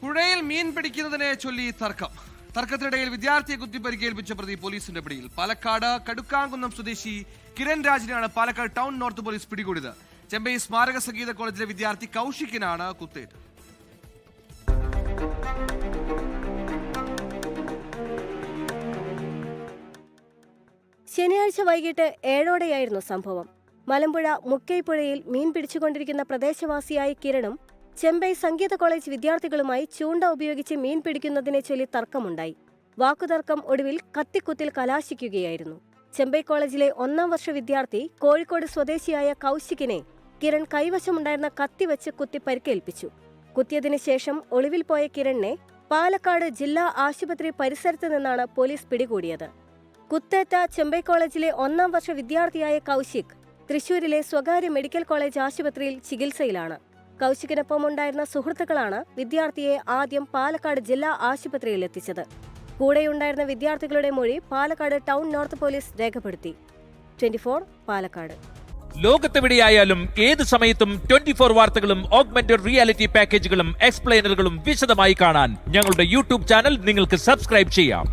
പുഴയിൽ മീൻ പിടിക്കുന്നതിനെ ചൊല്ലി തർക്കത്തിനിടയിൽ വിദ്യാർത്ഥിയെ കുത്തിപ്പരിക്കേൽപ്പിച്ച പ്രതി പോലീസിന്റെ പിടിയിൽ. പാലക്കാട് കടുക്കാംകുന്നം സ്വദേശി കിരൺ രാജിനാണ് പാലക്കാട് ടൗൺ നോർത്ത് പോലീസ് പിടികൂടിയത്. ചെമ്പൈ സ്മാരക സംഗീത കോളേജിലെ വിദ്യാർത്ഥി കൗശിക്കിനാണ് കുത്തേറ്റത്. ശനിയാഴ്ച വൈകിട്ട് 7ഓടെയായിരുന്നു സംഭവം. മലമ്പുഴ മുക്കൈപ്പുഴയിൽ മീൻ പിടിച്ചുകൊണ്ടിരിക്കുന്ന പ്രദേശവാസിയായ കിരണും ചെമ്പൈ സംഗീത കോളേജ് വിദ്യാർത്ഥികളുമായി ചൂണ്ട ഉപയോഗിച്ച് മീൻ പിടിക്കുന്നതിനെ ചൊല്ലി തർക്കമുണ്ടായി. വാക്കുതർക്കം ഒടുവിൽ കത്തിക്കുത്തിൽ കലാശിക്കുകയായിരുന്നു. ചെമ്പൈ കോളേജിലെ 1ാം വർഷ വിദ്യാർത്ഥി കോഴിക്കോട് സ്വദേശിയായ കൗശിക്കിനെ കിരൺ കൈവശമുണ്ടായിരുന്ന കത്തിവച്ച് കുത്തി പരിക്കേൽപ്പിച്ചു. കുത്തിയതിനു ശേഷം ഒളിവിൽ പോയ കിരണിനെ പാലക്കാട് ജില്ലാ ആശുപത്രി പരിസരത്ത് നിന്നാണ് പോലീസ് പിടികൂടിയത്. കുത്തേറ്റ ചെമ്പൈ കോളേജിലെ 1ാം വർഷ വിദ്യാർത്ഥിയായ കൗശിക് തൃശൂരിലെ സ്വകാര്യ മെഡിക്കൽ കോളേജ് ആശുപത്രിയിൽ ചികിത്സയിലാണ്. കൗശിക്കിനൊപ്പം ഉണ്ടായിരുന്ന സുഹൃത്തുക്കളാണ് വിദ്യാർത്ഥിയെ ആദ്യം പാലക്കാട് ജില്ലാ ആശുപത്രിയിൽ എത്തിച്ചത്. കൂടെയുണ്ടായിരുന്ന വിദ്യാർത്ഥികളുടെ മൊഴി പാലക്കാട് ടൗൺ നോർത്ത് പോലീസ് രേഖപ്പെടുത്തി. 24 പാലക്കാട്. ലോകത്തെവിടെയായാലും ഏത് സമയത്തും 24 വാർത്തകളും ഓഗ്മെന്റഡ് റിയാലിറ്റി പാക്കേജുകളും എക്സ്പ്ലെയിനറുകളും വിശദമായി കാണാൻ ഞങ്ങളുടെ യൂട്യൂബ് ചാനൽ നിങ്ങൾക്ക് സബ്സ്ക്രൈബ് ചെയ്യാം.